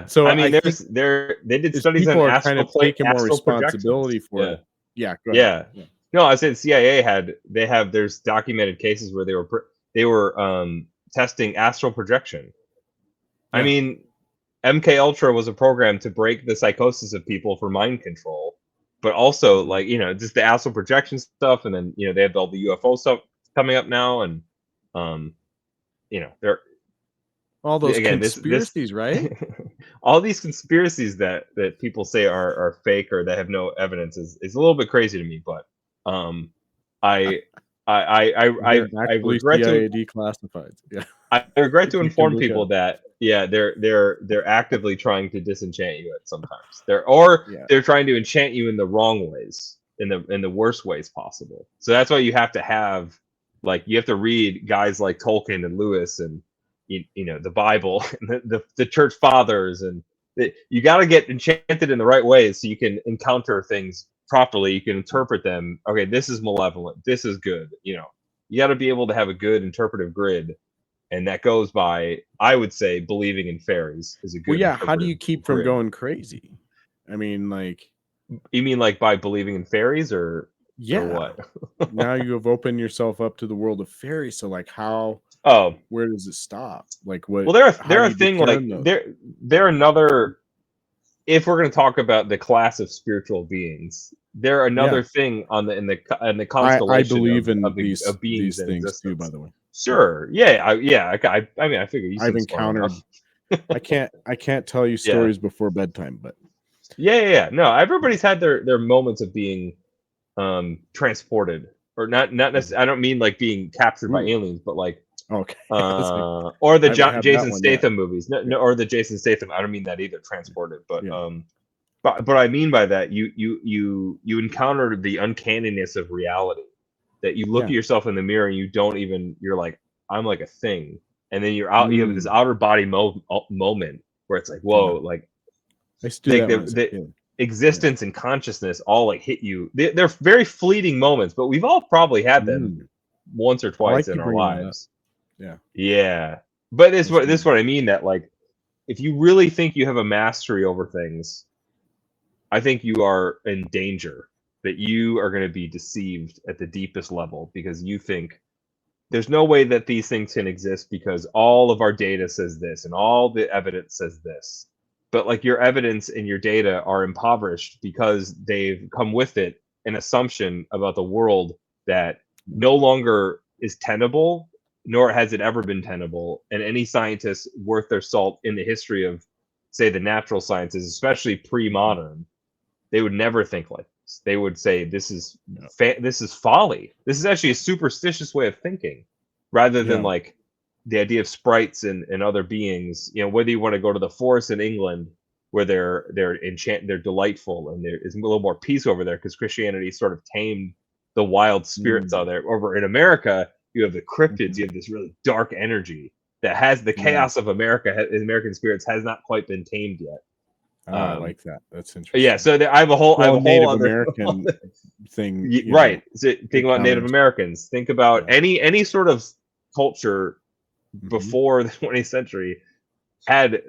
So I mean, they did studies on astral responsibility for it. Go ahead. No, I said CIA there's documented cases where they were testing astral projection. I mean, MK Ultra was a program to break the psychosis of people for mind control, but also like, just the astral projection stuff, and then they have all the UFO stuff coming up now, and they're all those conspiracies, right? All these conspiracies that people say are fake or that have no evidence is a little bit crazy to me, but I regret CIA declassified. Yeah. I regret to inform people that they're actively trying to disenchant you at sometimes. They're trying to enchant you in the wrong ways, in the worst ways possible. So that's why you have to read guys like Tolkien and Lewis and the Bible and the church fathers, and you got to get enchanted in the right ways so you can encounter things properly. You can interpret them. Okay, this is malevolent. This is good. You got to be able to have a good interpretive grid. And that goes by, I would say, believing in fairies is a good. Well, yeah. How do you keep from going crazy? I mean, like. You mean like by believing in fairies, or or what? Now you have opened yourself up to the world of fairies. So, like, how? Oh, where does it stop? Like, what? Well, they're a thing. Like, they're another. If we're going to talk about the class of spiritual beings, they're another thing in the constellation. I believe in beings these in things existence. too. By the way. Sure. Yeah. I mean, I figure I've encountered. I can't tell you stories before bedtime, but. Yeah. No, everybody's had their moments of being transported, or not necessarily. I don't mean like being captured by aliens, but like. Okay. Or the Jason Statham movies. No, or the Jason Statham. I don't mean that either. Transported, but but I mean by that, you encounter the uncanniness of reality. That you look at yourself in the mirror and you're like, I'm like a thing, and then you're out. You have this outer body moment where it's like, whoa, like the existence and consciousness all like hit you. They're very fleeting moments, but we've all probably had them once or twice in our lives. Yeah. But this is what I mean, that like, if you really think you have a mastery over things, I think you are in danger, that you are going to be deceived at the deepest level, because you think there's no way that these things can exist because all of our data says this and all the evidence says this. But like, your evidence and your data are impoverished because they've come with it an assumption about the world that no longer is tenable, nor has it ever been tenable. And any scientist worth their salt in the history of, say, the natural sciences, especially pre-modern, they would never think like this. They would say this is this is folly. This is actually a superstitious way of thinking, rather than like the idea of sprites and other beings. You know, whether you want to go to the forest in England where they're delightful and there is a little more peace over there because Christianity sort of tamed the wild spirits out there. Over in America, you have the cryptids. You have this really dark energy that has the chaos of American spirits has not quite been tamed yet. I like that. That's interesting. Yeah, so I have a whole Native other American thing. Right. So think about Native Americans. Think about any sort of culture before the 20th century had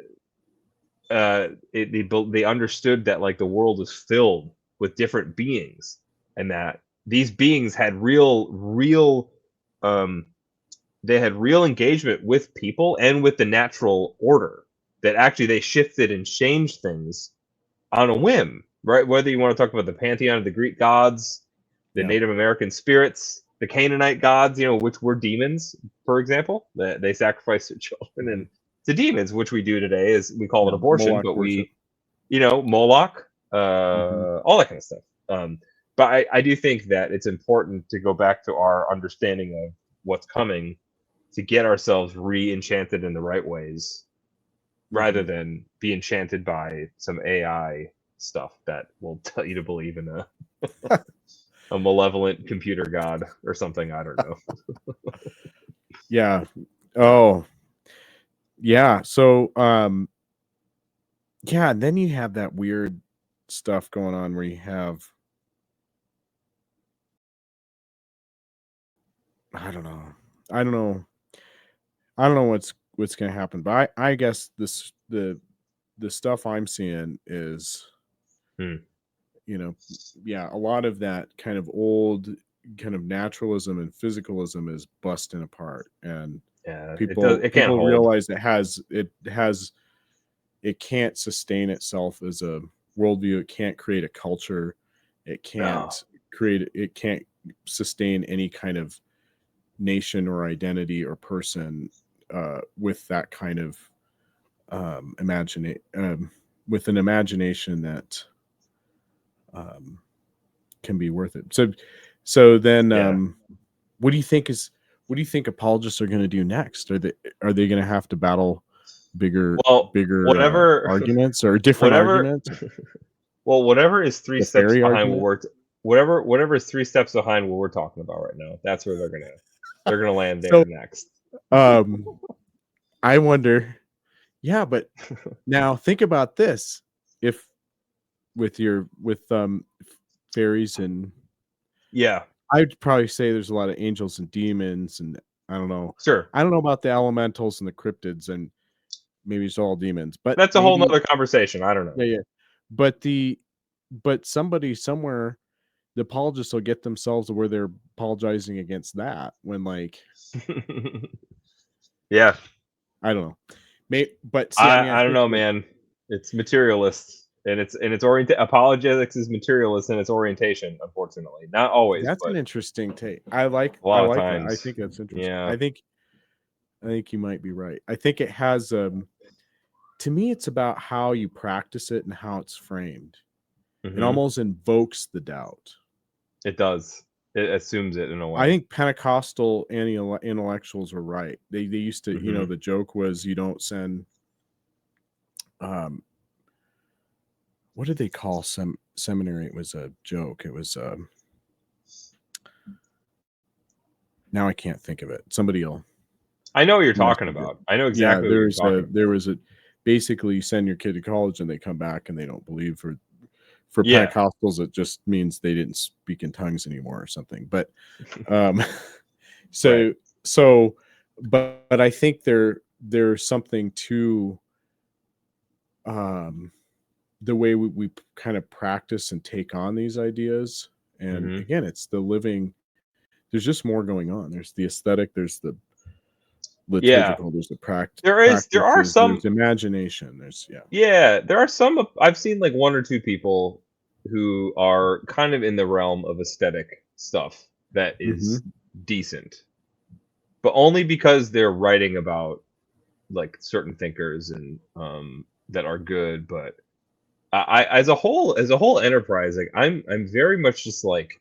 they understood that like the world was filled with different beings, and that these beings had real engagement with people and with the natural order, that actually they shifted and changed things on a whim, right? Whether you want to talk about the pantheon of the Greek gods, the Native American spirits, the Canaanite gods, you know, which were demons, for example, that they sacrificed their children and to demons, which we do today, is we call it abortion, Moloch but worship. Moloch, all that kind of stuff. But I do think that it's important to go back to our understanding of what's coming to get ourselves re-enchanted in the right ways, rather than be enchanted by some AI stuff that will tell you to believe in a malevolent computer god or something. I don't know. Yeah. Oh, yeah. So, and then you have that weird stuff going on where you have, I don't know what's going to happen, but I guess the stuff I'm seeing is, a lot of that kind of old kind of naturalism and physicalism is busting apart, and people realize it can't sustain itself as a worldview. It can't create a culture. It can't sustain any kind of nation or identity or person with that kind of with an imagination that can be worth it. So then what do you think apologists are going to do next? Are they going to have to battle bigger arguments or different arguments? Well, whatever is three steps behind whatever is 3 steps behind what we're talking about right now, that's where they're gonna land there next. I wonder. Yeah, but now think about this: if with fairies and I'd probably say there's a lot of angels and demons, and I don't know. Sure, I don't know about the elementals and the cryptids, and maybe it's all demons. But that's a whole nother conversation. I don't know. Yeah. But somebody somewhere, the apologists will get themselves to where they're apologizing against that when yeah. I don't know. But see, I don't know, man. It's materialist, and it's apologetics is materialist in its orientation. Unfortunately, not always. That's an interesting take. I like that. I think that's interesting. Yeah. I think you might be right. I think it has to me, it's about how you practice it and how it's framed. It almost invokes the doubt. It does. It assumes it in a way. I think Pentecostal intellectuals were right. They used to, the joke was you don't send, what did they call seminary? It was a joke. It was, now I can't think of it. Somebody will. I know what you're talking about. I know exactly what you're talking about. There was basically you send your kid to college and they come back and they don't believe. For Pentecostals, it just means they didn't speak in tongues anymore or something. But but I think there's something to the way we kind of practice and take on these ideas. And again, it's the living. There's just more going on. There's the aesthetic. There's the liturgical. There's the practice. There are some imagination. There are some. I've seen like 1 or 2 people who are kind of in the realm of aesthetic stuff that is decent, but only because they're writing about like certain thinkers and that are good. But I as a whole enterprise, like I'm very much just like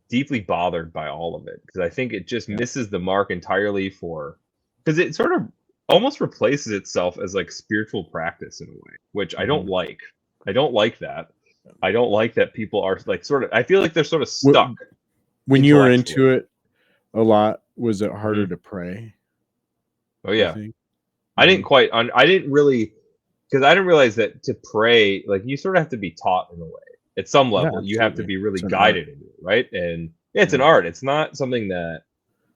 deeply bothered by all of it because I think it just Yeah. misses the mark entirely because it sort of almost replaces itself as like spiritual practice in a way, which I don't like. I don't like that. I don't like that people are like sort of. I feel like they're sort of stuck. When you were into it a lot, was it harder to pray? Oh yeah, I didn't really, because I didn't realize that to pray, like you sort of have to be taught in a way. At some level, you have to be really guided into it, right? And yeah, it's an art. It's not something that.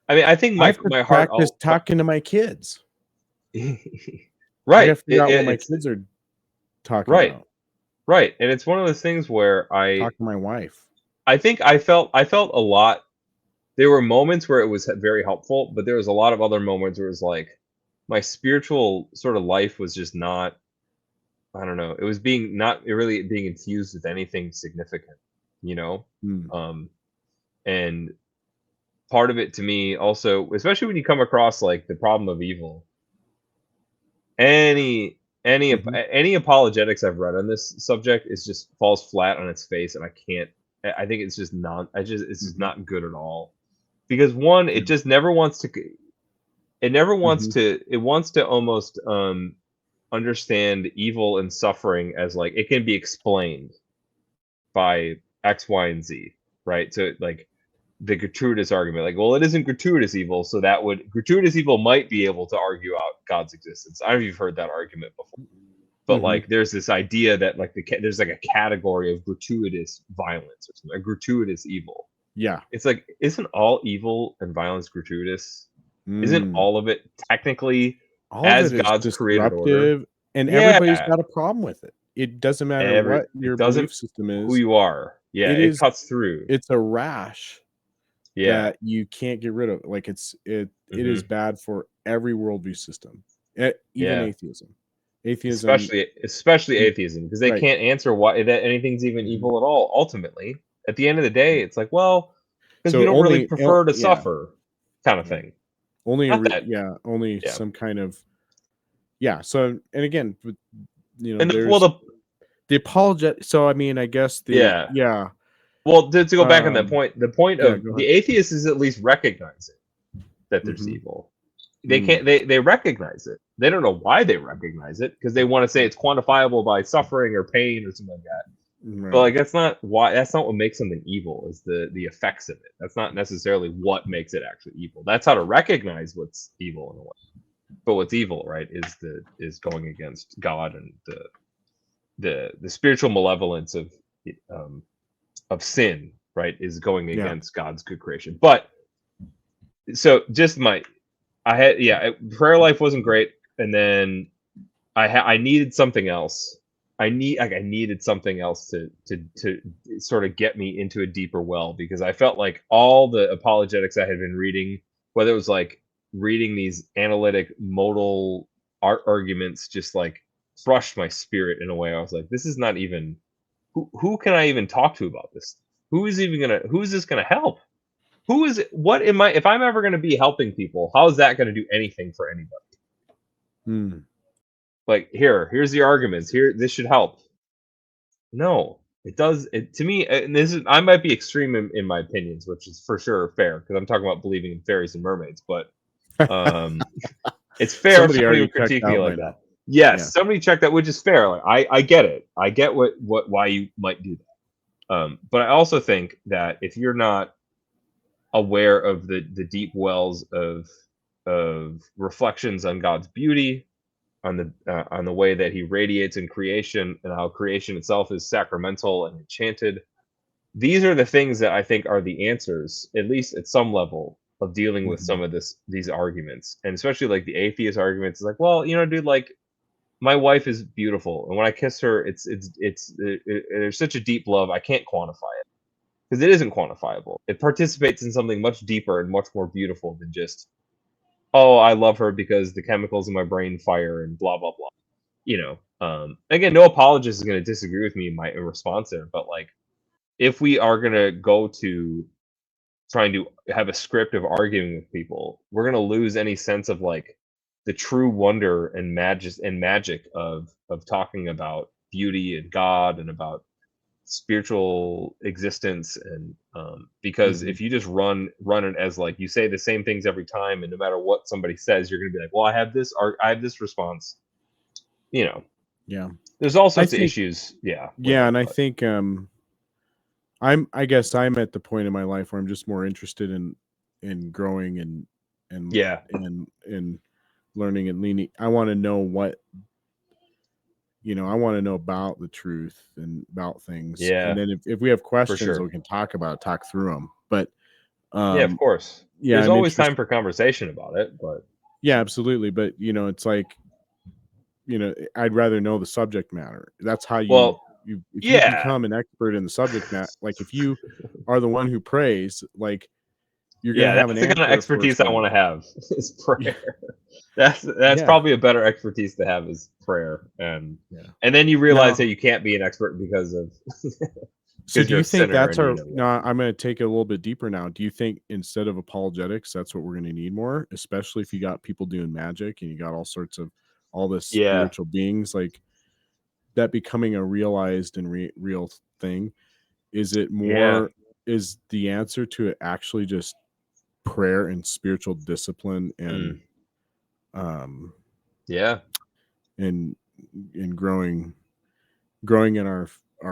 I mean, I think my heart is talking to my kids. Right. I figure out what my kids are talking about. Right. And it's one of those things where I talk to my wife. I think I felt a lot. There were moments where it was very helpful, but there was a lot of other moments where it was like my spiritual sort of life was just not. I don't know. It was not really being infused with anything significant, you know. And part of it to me also, especially when you come across like the problem of evil, any apologetics I've read on this subject is just falls flat on its face, and I can't. I think it's just not. It's just not good at all, because one, it just never wants to. It never wants to. It wants to almost understand evil and suffering as like it can be explained by X, Y, and Z, right? So like the gratuitous argument, like, well, it isn't gratuitous evil, so gratuitous evil might be able to argue out God's existence. I don't know if you've heard that argument before, but like there's this idea that like there's like a category of gratuitous violence or something, a gratuitous evil. Yeah, it's like, isn't all evil and violence gratuitous? Isn't all of it technically as God's created order? And everybody's got a problem with it. It doesn't matter what your belief system is, who you are. Yeah, it cuts through. It's a rash that you can't get rid of. Like it is bad for every worldview system, even atheism. Especially atheism, because they can't answer why that anything's even evil at all. Ultimately, at the end of the day, it's like, well, because we don't really prefer to suffer, kind of thing. Only some kind of So, and again, you know, and the apologetic. So, I mean, I guess Well, to go back on that point, the point of the atheist is at least recognizing that there's evil. They can't. They recognize it. They don't know why they recognize it, because they want to say it's quantifiable by suffering or pain or something like that. But like that's not why. That's not what makes something evil. Is the effects of it. That's not necessarily what makes it actually evil. That's how to recognize what's evil in a way. But what's evil, right, is going against God and the spiritual malevolence of sin, right, is going against God's good creation. But so just prayer life wasn't great, and then I needed something else. I needed something else to sort of get me into a deeper well, because I felt like all the apologetics I had been reading, whether it was like reading these analytic modal art arguments, just like crushed my spirit in a way. I was like, this is not even who can I even talk to about this? Who is this gonna help? If I'm ever gonna be helping people, how is that gonna do anything for anybody? Like, here's the arguments. This should help. No, it does. To me, and I might be extreme in my opinions, which is for sure fair, because I'm talking about believing in fairies and mermaids. But it's fair. Somebody would critique me like that. Yes, somebody checked that, which is fair. Like, I get it. I get why you might do that. But I also think that if you're not aware of the deep wells of reflections on God's beauty, on the way that he radiates in creation, and how creation itself is sacramental and enchanted, these are the things that I think are the answers, at least at some level, of dealing with some of these arguments. And especially like the atheist arguments, is like, well, you know, dude, like, my wife is beautiful, and when I kiss her, there's such a deep love, I can't quantify it, because it isn't quantifiable. It participates in something much deeper and much more beautiful than just, oh, I love her because the chemicals in my brain fire and blah blah blah. You know, again, no apologist is going to disagree with me in my response there, but like, if we are going to go to trying to have a script of arguing with people, we're going to lose any sense of like the true wonder and magic of talking about beauty and God and about spiritual existence. And because if you just run it as like you say the same things every time, and no matter what somebody says, you're gonna be like, well, I have this response. Yeah. There's all sorts of issues. Yeah. And I think I guess I'm at the point in my life where I'm just more interested in growing and learning and leaning. I want to know what, I want to know about the truth and about things. Yeah. And then if we have questions, we can talk through them. But of course. Yeah. There's always time for conversation about it, but yeah, absolutely. But it's like, I'd rather know the subject matter. That's how you become an expert in the subject matter. Like if you are the one who prays, like you're gonna have that's the kind of expertise I want to have is prayer. That's probably a better expertise to have is prayer. And then you realize that you can't be an expert because of so do you think that's I'm going to take it a little bit deeper now. Do you think instead of apologetics, that's what we're going to need more, especially if you got people doing magic and you got all sorts of all this spiritual beings, like that becoming a realized and real thing? Is it more, is the answer to it actually just prayer and spiritual discipline and and growing in our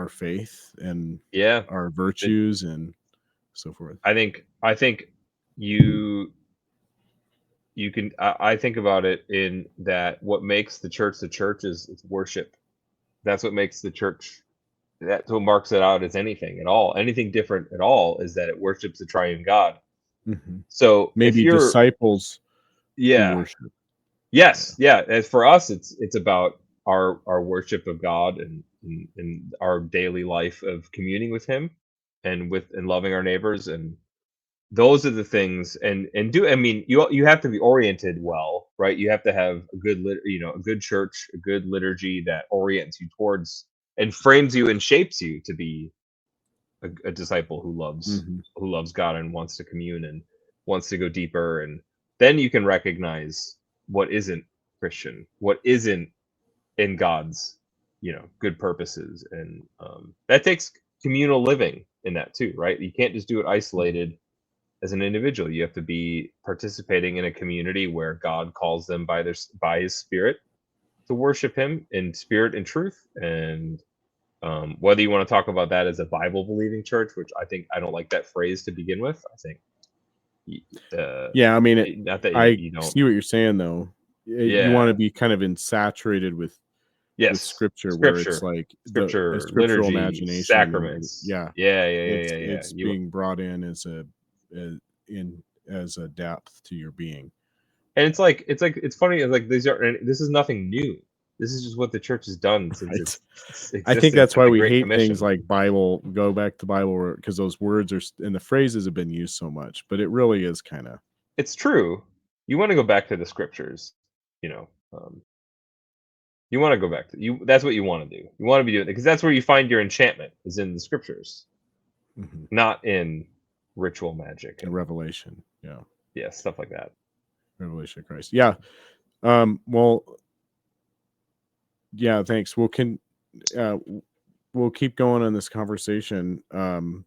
faith and our virtues and so forth? I think you can I think about it in that what makes the church is its worship. That's what makes the church, that's what marks it out as anything different at all, is that it worships the triune God. So maybe disciples worship. Yes. As for us, it's about our worship of God and our daily life of communing with Him and loving our neighbors, and those are the things. And you have to be oriented well, right? You have to have a good a good church, a good liturgy that orients you towards and frames you and shapes you to be a disciple who loves God and wants to commune and wants to go deeper. And then you can recognize what isn't Christian, what isn't in God's good purposes. And that takes communal living in that too, right? You can't just do it isolated as an individual. You have to be participating in a community where God calls them by His Spirit to worship Him in spirit and truth. And whether you want to talk about that as a Bible believing church, which I don't like that phrase to begin with. I think not that I see what you're saying though. You want to be kind of saturated with scripture, where it's like scripture, scriptural liturgy, imagination, sacraments. It's being brought in as a depth to your being. And it's funny. It's like this is nothing new. This is just what the church has done since its I think that's why we hate things like Bible. Go back to Bible, because those words and the phrases have been used so much. But it really is kind of. It's true. You want to go back to the scriptures, you want to go back to that's what you want to do. You want to be doing it because that's where you find your enchantment, is in the scriptures, not in ritual magic and revelation. Stuff like that. Revelation of Christ. Thanks. We'll keep going on this conversation. And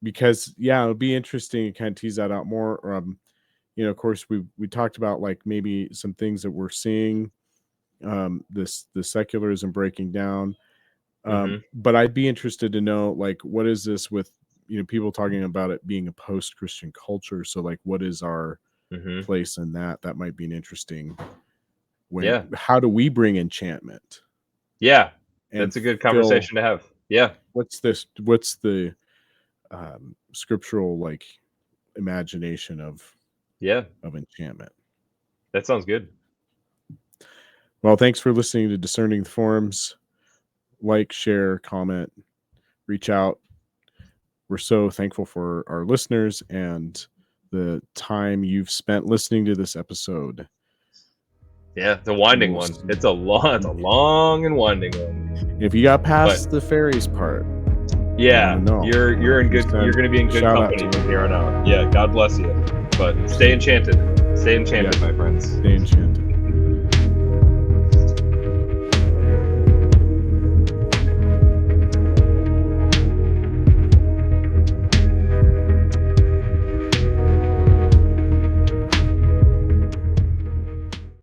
because it'll be interesting to kind of tease that out more. Of course we talked about like maybe some things that we're seeing, the secularism breaking down. But I'd be interested to know, like, what is this with, people talking about it being a post-Christian culture. So like, what is our place in that? That might be an interesting how do we bring enchantment? That's a good conversation to have. What's the scriptural like imagination of enchantment? That sounds good. Well, thanks for listening to Discerning the Forums. Like, share, comment, reach out. We're so thankful for our listeners and the time you've spent listening to this episode. It's a winding one. It's a long and winding one. If you got past the fairies part, you're in good. You're going to be in good company from here on out. God bless you. But stay enchanted. Stay enchanted, my friends. Stay enchanted.